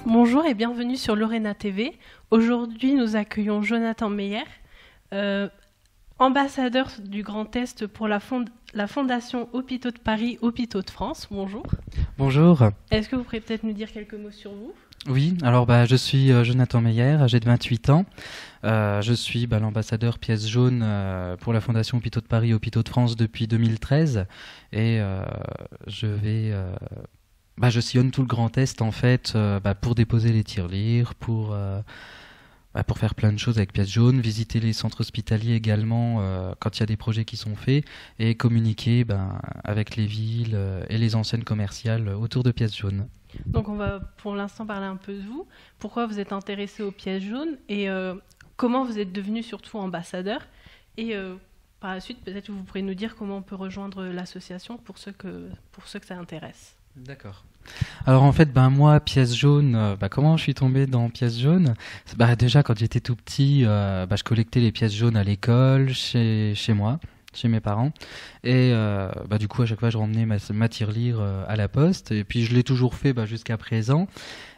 Bonjour et bienvenue sur Lorena TV. Aujourd'hui, nous accueillons Jonathan Meyer, ambassadeur du Grand Est pour la Fondation Hôpitaux de Paris, Hôpitaux de France. Bonjour. Bonjour. Est-ce que vous pourriez peut-être nous dire quelques mots sur vous? Oui, alors je suis Jonathan Meyer, j'ai 28 ans. Je suis l'ambassadeur pièce jaune pour la Fondation Hôpitaux de Paris, Hôpitaux de France depuis 2013. Et je sillonne tout le Grand Est en fait pour déposer les tirelires, pour faire plein de choses avec pièce jaune, visiter les centres hospitaliers également quand il y a des projets qui sont faits et communiquer avec les villes et les enseignes commerciales autour de pièce jaune. Donc on va pour l'instant parler un peu de vous. Pourquoi vous êtes intéressé aux pièces jaunes et comment vous êtes devenu surtout ambassadeur. Et par la suite, peut-être vous pourrez nous dire comment on peut rejoindre l'association pour ceux que ça intéresse. D'accord. Alors en fait, moi, pièce jaune, comment je suis tombé dans pièce jaune? Déjà, quand j'étais tout petit, je collectais les pièces jaunes à l'école, chez moi, chez mes parents. Et du coup, à chaque fois, je ramenais ma tirelire à la poste. Et puis, je l'ai toujours fait jusqu'à présent.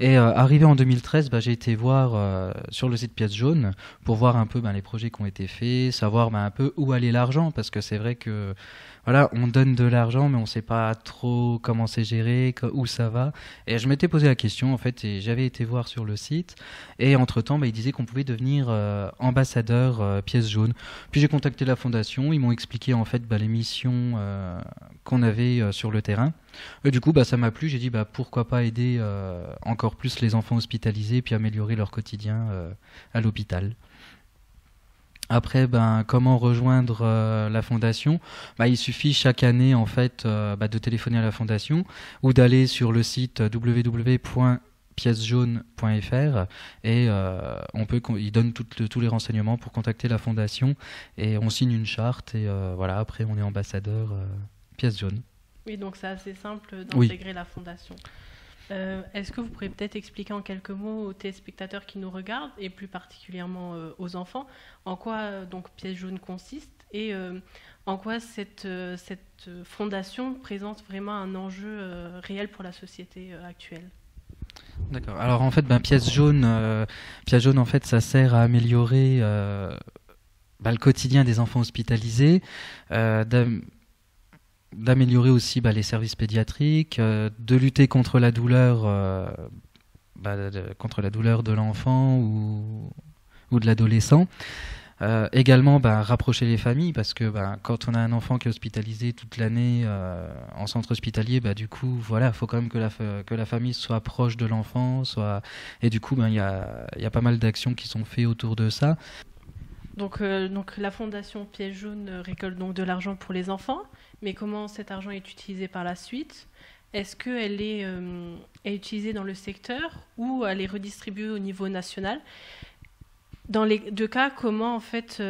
Et arrivé en 2013, j'ai été voir sur le site Pièce Jaune pour voir un peu les projets qui ont été faits, savoir un peu où allait l'argent, parce que c'est vrai que voilà, on donne de l'argent, mais on ne sait pas trop comment c'est géré, où ça va. Et je m'étais posé la question en fait, et j'avais été voir sur le site. Et entre-temps, ils disaient qu'on pouvait devenir ambassadeur Pièce Jaune. Puis j'ai contacté la fondation, ils m'ont expliqué en fait les missions qu'on avait sur le terrain. Et du coup, ça m'a plu. J'ai dit pourquoi pas aider encore plus les enfants hospitalisés, puis améliorer leur quotidien à l'hôpital. Après, comment rejoindre la fondation? Il suffit chaque année en fait de téléphoner à la fondation ou d'aller sur le site www.piècejaune.fr et ils donnent tous les renseignements pour contacter la fondation et on signe une charte et après on est ambassadeur pièce jaune. Oui, donc c'est assez simple d'intégrer la fondation. Est-ce que vous pourriez peut-être expliquer en quelques mots aux téléspectateurs qui nous regardent, et plus particulièrement aux enfants, en quoi donc Pièce Jaune consiste et en quoi cette fondation présente vraiment un enjeu réel pour la société actuelle? D'accord. Alors en fait, Pièce Jaune en fait, ça sert à améliorer le quotidien des enfants hospitalisés, d'améliorer aussi les services pédiatriques, de lutter contre la douleur, de l'enfant ou de l'adolescent. Également rapprocher les familles parce que quand on a un enfant qui est hospitalisé toute l'année en centre hospitalier, du coup il faut quand même que la famille soit proche de l'enfant, et du coup il y a pas mal d'actions qui sont faites autour de ça. Donc la fondation Pièce Jaune récolte donc de l'argent pour les enfants, mais comment cet argent est utilisé par la suite? Est-ce qu'elle est utilisée dans le secteur ou elle est redistribuée au niveau national? Dans les deux cas, comment en fait,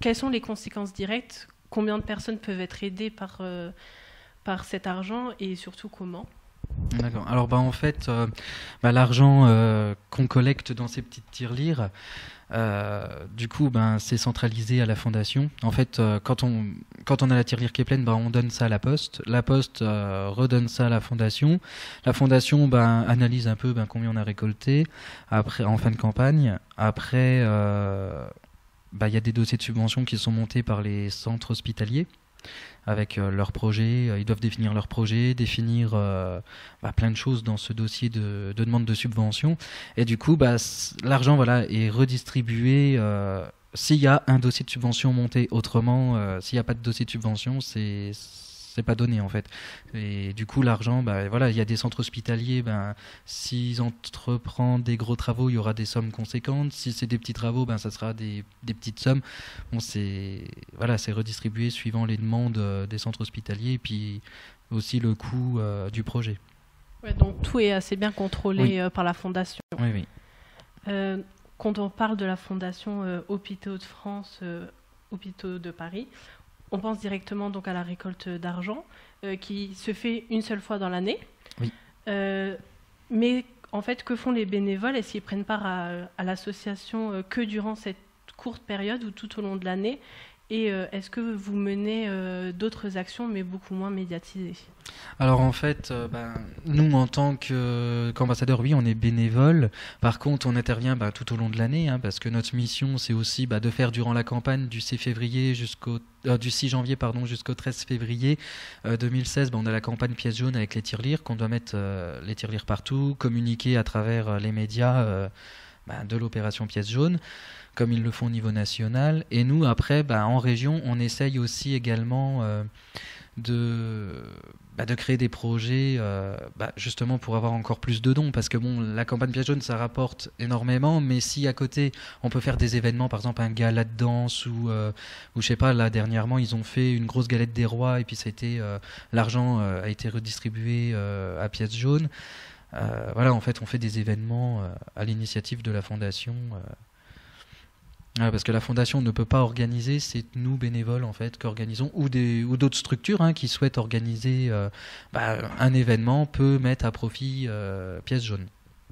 quelles sont les conséquences directes? Combien de personnes peuvent être aidées par cet argent et surtout comment? D'accord. Alors en fait, l'argent qu'on collecte dans ces petites tirelires, du coup, c'est centralisé à la fondation. En fait, quand on a la tirelire qui est pleine, on donne ça à la poste. La poste redonne ça à la fondation. La fondation analyse un peu combien on a récolté après, en fin de campagne. Après, il y a des dossiers de subvention qui sont montés par les centres hospitaliers avec leurs projets. Ils doivent définir leurs projets, définir plein de choses dans ce dossier de demande de subvention. Et du coup, l'argent est redistribué s'il y a un dossier de subvention monté. Autrement, s'il n'y a pas de dossier de subvention, c'est pas donné en fait. Et du coup, l'argent, il y a des centres hospitaliers, s'ils entreprennent des gros travaux, il y aura des sommes conséquentes. Si c'est des petits travaux, ça sera des petites sommes. Bon, c'est redistribué suivant les demandes des centres hospitaliers et puis aussi le coût du projet. Ouais, donc tout est assez bien contrôlé par la fondation. Oui. Quand on parle de la fondation Hôpitaux de France, Hôpitaux de Paris, on pense directement donc à la récolte d'argent qui se fait une seule fois dans l'année. Oui. Mais en fait, que font les bénévoles? Est-ce qu'ils prennent part à l'association que durant cette courte période ou tout au long de l'année? Et est-ce que vous menez d'autres actions, mais beaucoup moins médiatisées? Alors en fait, nous en tant qu'ambassadeurs, oui, on est bénévole. Par contre, on intervient tout au long de l'année, hein, parce que notre mission, c'est aussi de faire durant la campagne du 6 février du 6 janvier jusqu'au 13 février 2016. On a la campagne pièce jaune avec les tirelires, qu'on doit mettre les tirelires partout, communiquer à travers les médias de l'opération pièce jaune, comme ils le font au niveau national. Et nous, après, en région, on essaye aussi également de créer des projets justement pour avoir encore plus de dons, parce que la campagne pièce jaune, ça rapporte énormément, mais si à côté on peut faire des événements, par exemple un gala de danse ou je sais pas, là dernièrement ils ont fait une grosse galette des rois et puis ça a été l'argent a été redistribué à pièce jaune. Voilà, en fait on fait des événements à l'initiative de la fondation. Parce que la fondation ne peut pas organiser, c'est nous bénévoles en fait qui organisons, ou d'autres structures qui souhaitent organiser un événement peut mettre à profit pièce jaune.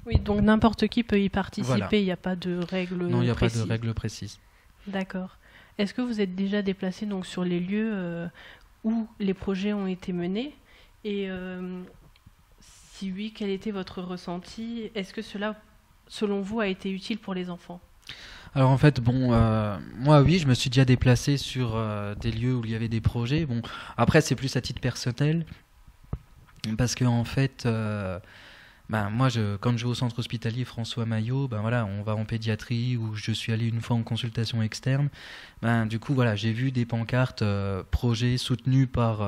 Oui, donc n'importe qui peut y participer, Voilà. Il n'y a pas de règles précises. Non, il n'y a pas de règles précises. D'accord. Est-ce que vous êtes déjà déplacé donc sur les lieux où les projets ont été menés? Et si oui, quel était votre ressenti? Est-ce que cela, selon vous, a été utile pour les enfants? Alors en fait, moi oui, je me suis déjà déplacé sur des lieux où il y avait des projets. Bon, après c'est plus à titre personnel, parce que en fait, moi, quand je vais au centre hospitalier François Maillot, on va en pédiatrie, où je suis allé une fois en consultation externe. Du coup, voilà, j'ai vu des pancartes projets soutenus par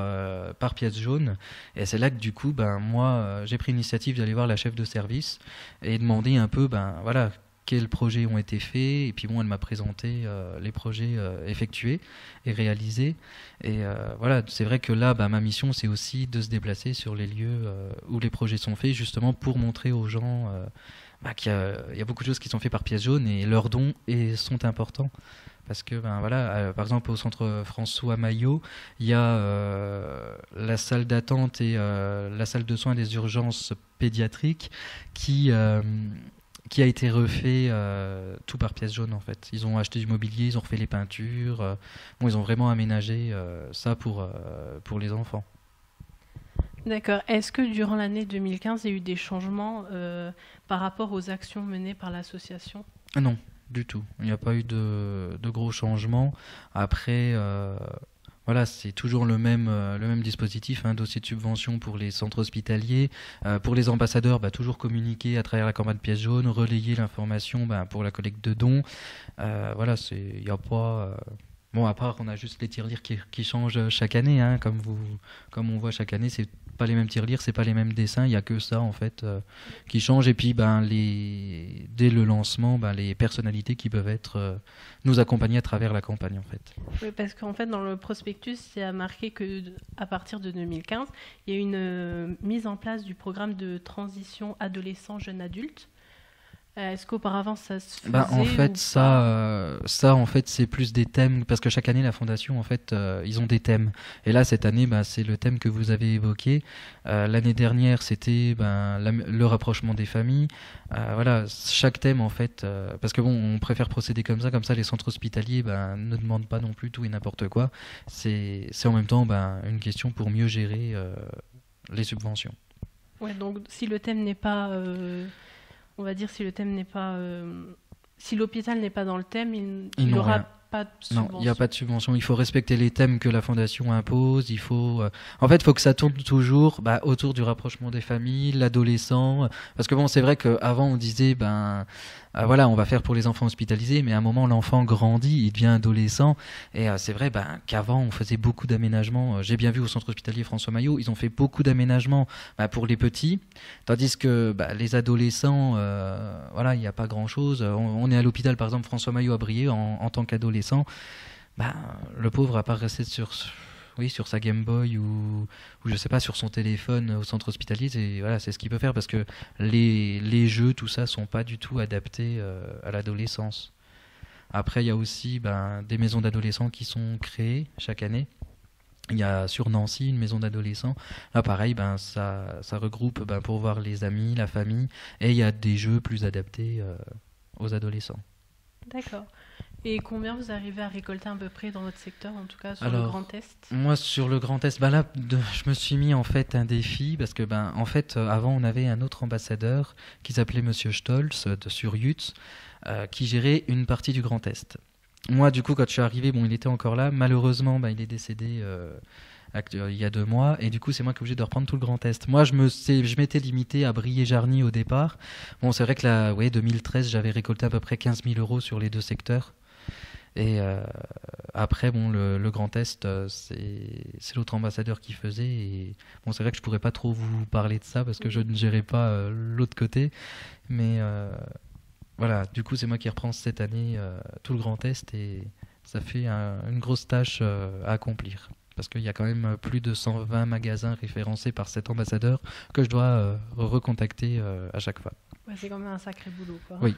Pièce Jaune, et c'est là que du coup, moi, j'ai pris l'initiative d'aller voir la chef de service et demander un peu, voilà, quels projets ont été faits, et puis elle m'a présenté les projets effectués et réalisés. Et voilà, c'est vrai que là, ma mission, c'est aussi de se déplacer sur les lieux où les projets sont faits, justement pour montrer aux gens qu'il y a beaucoup de choses qui sont faites par Pièce Jaune, et leurs dons sont importants. Parce que, par exemple, au centre François Maillot, il y a la salle d'attente et la salle de soins des urgences pédiatriques qui a été refait tout par Pièce Jaune en fait. Ils ont acheté du mobilier, ils ont refait les peintures, ils ont vraiment aménagé ça pour les enfants. D'accord. Est-ce que durant l'année 2015, il y a eu des changements par rapport aux actions menées par l'association? Non, du tout. Il n'y a pas eu de gros changements. Après, voilà, c'est toujours le même dispositif, dossier de subvention pour les centres hospitaliers. Pour les ambassadeurs, toujours communiquer à travers la campagne Pièce Jaune, relayer l'information pour la collecte de dons. Voilà, il n'y a pas... Bon, à part qu'on a juste les tirelires qui changent chaque année, comme on voit chaque année, c'est pas les mêmes tirelires, c'est pas les mêmes dessins, il y a que ça en fait qui change. Et puis dès le lancement, les personnalités qui peuvent être nous accompagner à travers la campagne en fait. Oui, parce qu'en fait dans le prospectus, il y a marqué que à partir de 2015, il y a une mise en place du programme de transition adolescent jeune adulte. Est-ce qu'auparavant ça se faisait En fait, ou ça en fait c'est plus des thèmes, parce que chaque année la fondation en fait ils ont des thèmes. Et là cette année c'est le thème que vous avez évoqué. L'année dernière c'était le rapprochement des familles. Voilà, chaque thème en fait, parce que on préfère procéder comme ça les centres hospitaliers ne demandent pas non plus tout et n'importe quoi. C'est en même temps une question pour mieux gérer les subventions. Ouais, donc si le thème n'est pas on va dire si le thème n'est pas si l'hôpital n'est pas dans le thème, il n'aura pas de subvention. Non, il n'y a pas de subvention. Il faut respecter les thèmes que la fondation impose. Il faut, en fait, il faut que ça tourne toujours autour du rapprochement des familles, l'adolescent. Parce que c'est vrai qu'avant on disait voilà, on va faire pour les enfants hospitalisés, mais à un moment l'enfant grandit, il devient adolescent, et c'est vrai qu'avant on faisait beaucoup d'aménagements. J'ai bien vu au centre hospitalier François Maillot, ils ont fait beaucoup d'aménagements pour les petits, tandis que les adolescents, voilà, il n'y a pas grand-chose. On est à l'hôpital par exemple François Maillot à Briey en tant qu'adolescent, le pauvre à part rester sur sa Game Boy ou je sais pas, sur son téléphone au centre hospitalier, c'est ce qu'il peut faire, parce que les jeux, tout ça, sont pas du tout adaptés à l'adolescence. Après, il y a aussi des maisons d'adolescents qui sont créées chaque année. Il y a sur Nancy une maison d'adolescents. Là, pareil, ça regroupe pour voir les amis, la famille, et il y a des jeux plus adaptés aux adolescents. D'accord. Et combien vous arrivez à récolter à peu près dans votre secteur, en tout cas sur le Alors, Grand Est? moi sur le Grand Est, là, je me suis mis en fait un défi parce que en fait, avant on avait un autre ambassadeur qui s'appelait Monsieur Stolz sur Yutz, qui gérait une partie du Grand Est. Moi, du coup, quand je suis arrivé, il était encore là. Malheureusement, il est décédé il y a 2 mois, et du coup, c'est moi qui suis obligé de reprendre tout le Grand Est. Moi, je m'étais limité à Briey-Jarny au départ. Bon, c'est vrai que 2013, j'avais récolté à peu près 15 000 euros sur les 2 secteurs. Et après, le Grand Est, c'est l'autre ambassadeur qui faisait. Et bon, c'est vrai que je pourrais pas trop vous parler de ça parce que je ne gérais pas l'autre côté. Mais voilà, du coup, c'est moi qui reprends cette année tout le Grand Est et ça fait une grosse tâche à accomplir. Parce qu'il y a quand même plus de 120 magasins référencés par cet ambassadeur que je dois recontacter à chaque fois. Ouais, c'est quand même un sacré boulot, quoi. Oui.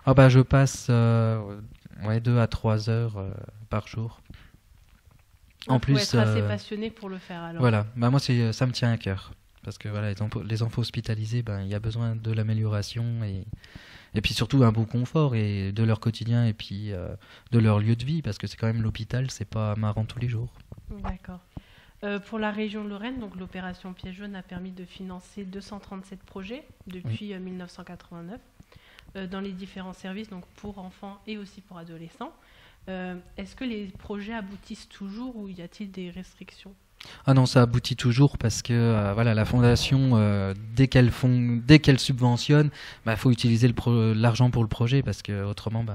Je passe 2 à 3 heures par jour. En plus, être assez passionné pour le faire alors. Voilà, moi ça me tient à cœur. Parce que voilà, les enfants hospitalisés, il y a besoin de l'amélioration et puis surtout un bon confort et de leur quotidien et puis de leur lieu de vie. Parce que c'est quand même l'hôpital, c'est pas marrant tous les jours. D'accord. Pour la région de Lorraine, donc l'opération Pièce Jaune a permis de financer 237 projets depuis 1989 dans les différents services, donc pour enfants et aussi pour adolescents. Est-ce que les projets aboutissent toujours ou y a-t-il des restrictions? Ah non, ça aboutit toujours parce que la fondation, dès qu'elle subventionne, faut utiliser l'argent pour le projet parce que autrement,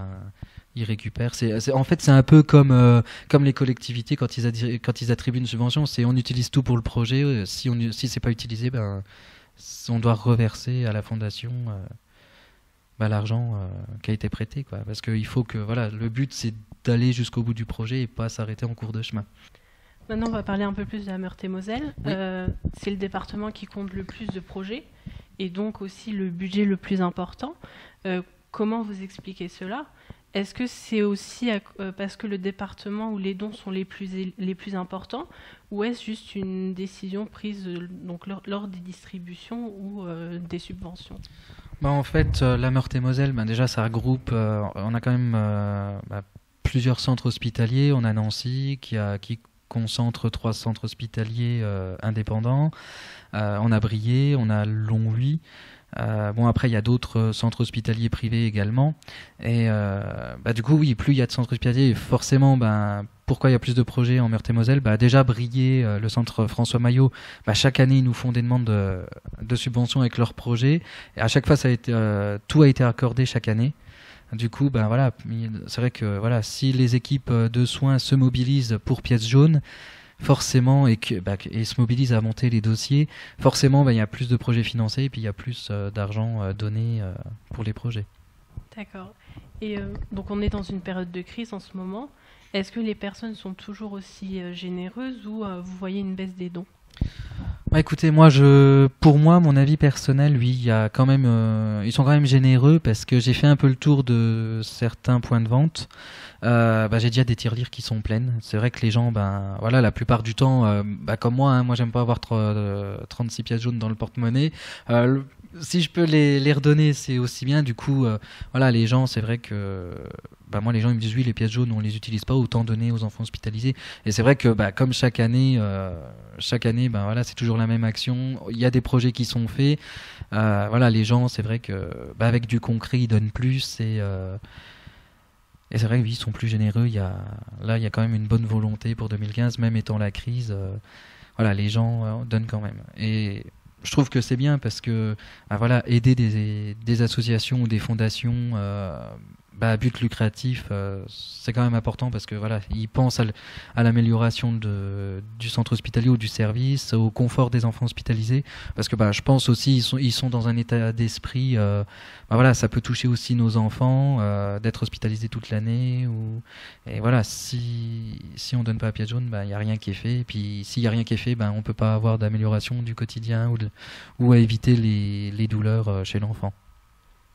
ils récupèrent. En fait, c'est un peu comme les collectivités quand ils attribuent une subvention, on utilise tout pour le projet. Si c'est pas utilisé, on doit reverser à la fondation l'argent qui a été prêté, quoi. Parce qu'il faut que le but c'est d'aller jusqu'au bout du projet et pas s'arrêter en cours de chemin. Maintenant, on va parler un peu plus de la Meurthe-et-Moselle. Oui. C'est le département qui compte le plus de projets et donc aussi le budget le plus important. Comment vous expliquez cela? Est-ce que c'est aussi parce que le département où les dons sont les plus importants ou est-ce juste une décision prise lors des distributions ou des subventions? En fait, la Meurthe-et-Moselle, déjà ça regroupe, on a quand même plusieurs centres hospitaliers. On a Nancy qui concentre 3 centres hospitaliers indépendants. On a Briey, on a Longwy. Après, il y a d'autres centres hospitaliers privés également. Et du coup, oui, plus il y a de centres hospitaliers, forcément, pourquoi il y a plus de projets en Meurthe-et-Moselle? Déjà, Briey, le centre François Maillot, chaque année, ils nous font des demandes de subventions avec leurs projets. Et à chaque fois, tout a été accordé chaque année. Du coup, c'est vrai que si les équipes de soins se mobilisent pour Pièce Jaune, forcément, et se mobilisent à monter les dossiers, forcément, il y a plus de projets financés et puis il y a plus d'argent donné pour les projets. D'accord. Et donc, on est dans une période de crise en ce moment. Est-ce que les personnes sont toujours aussi généreuses ou vous voyez une baisse des dons? Écoutez, pour moi, mon avis personnel, oui, il y a quand même, ils sont quand même généreux parce que j'ai fait un peu le tour de certains points de vente. J'ai déjà des tirelires qui sont pleines. C'est vrai que les gens, la plupart du temps, comme moi, moi j'aime pas avoir 36 pièces jaunes dans le porte-monnaie. Si je peux les redonner, c'est aussi bien. Du coup, les gens, c'est vrai que moi, les gens ils me disent oui, les pièces jaunes, on les utilise pas, autant donner aux enfants hospitalisés. Et c'est vrai que comme chaque année, c'est toujours la même action. Il y a des projets qui sont faits. Les gens, c'est vrai que avec du concret, ils donnent plus et c'est vrai que oui, ils sont plus généreux. Il y a quand même une bonne volonté pour 2015, même étant la crise. Les gens donnent quand même. Et je trouve que c'est bien parce que aider des associations ou des fondations à but lucratif, c'est quand même important parce que ils pensent à l'amélioration du centre hospitalier ou du service, au confort des enfants hospitalisés. Parce que je pense aussi ils sont dans un état d'esprit. Ça peut toucher aussi nos enfants d'être hospitalisés toute l'année. Et si on donne pas la pièce jaune, il y a rien qui est fait. Et puis s'il y a rien qui est fait, on peut pas avoir d'amélioration du quotidien ou à éviter les douleurs chez l'enfant.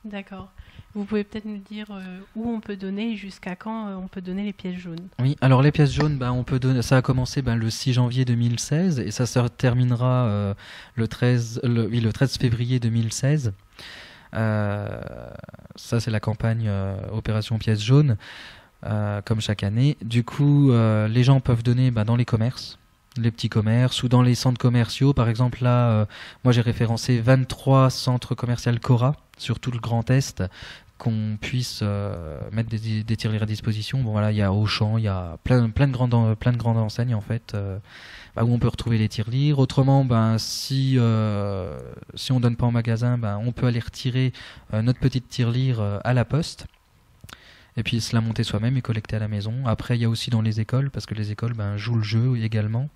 D'accord. Vous pouvez peut-être nous dire où on peut donner et jusqu'à quand on peut donner les pièces jaunes? Oui, alors les pièces jaunes, on peut donner, ça a commencé le 6 janvier 2016 et ça se terminera le 13 février 2016. Ça, c'est la campagne Opération Pièces jaunes. comme chaque année. Du coup, les gens peuvent donner dans les commerces, les petits commerces ou dans les centres commerciaux. Par exemple, là, moi j'ai référencé 23 centres commerciaux Cora sur tout le Grand Est, qu'on puisse mettre des tirelires à disposition. Bon voilà, il y a Auchan, il y a plein de grandes enseignes en fait, où on peut retrouver les tirelires. Autrement, si on donne pas en magasin, on peut aller retirer notre petite tirelire à la poste. Et puis se la monter soi-même et collecter à la maison. Après, il y a aussi dans les écoles, parce que les écoles jouent le jeu également.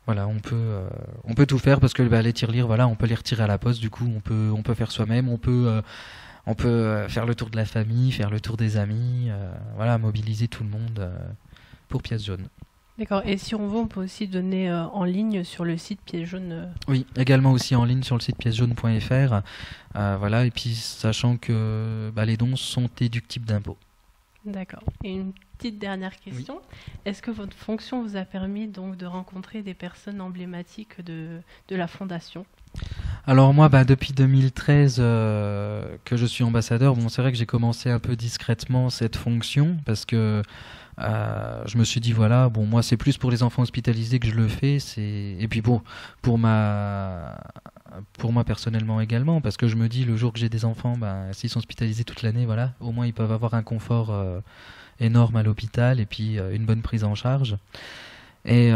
Voilà, on peut tout faire, parce que les tirelires, voilà, on peut les retirer à la poste. Du coup, on peut faire soi-même. On peut faire le tour de la famille, faire le tour des amis. Voilà, mobiliser tout le monde pour Pièce Jaune. D'accord. Et si on veut, on peut aussi donner en ligne sur le site Pièce Jaune. Oui, également aussi en ligne sur le site piècejaune.fr. Voilà, et puis sachant que les dons sont déductibles d'impôts. D'accord. Et une petite dernière question. Oui. Est-ce que votre fonction vous a permis donc de rencontrer des personnes emblématiques de la Fondation ? Alors moi, depuis 2013 que je suis ambassadeur, c'est vrai que j'ai commencé un peu discrètement cette fonction, parce que je me suis dit moi c'est plus pour les enfants hospitalisés que je le fais, et puis pour moi personnellement également, parce que je me dis le jour que j'ai des enfants, s'ils sont hospitalisés toute l'année, voilà, au moins ils peuvent avoir un confort énorme à l'hôpital et puis une bonne prise en charge. Et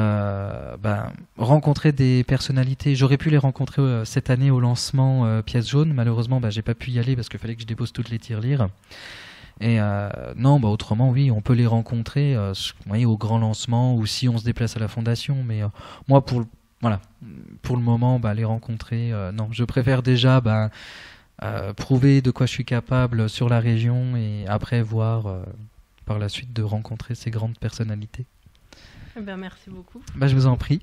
rencontrer des personnalités, j'aurais pu les rencontrer cette année au lancement Pièce Jaune. Malheureusement, j'ai pas pu y aller parce qu'il fallait que je dépose toutes les tirelires. Et non, autrement, oui, on peut les rencontrer au grand lancement ou si on se déplace à la Fondation. Mais moi, pour le moment, les rencontrer, non, je préfère déjà prouver de quoi je suis capable sur la région et après voir par la suite de rencontrer ces grandes personnalités. Merci beaucoup. Je vous en prie.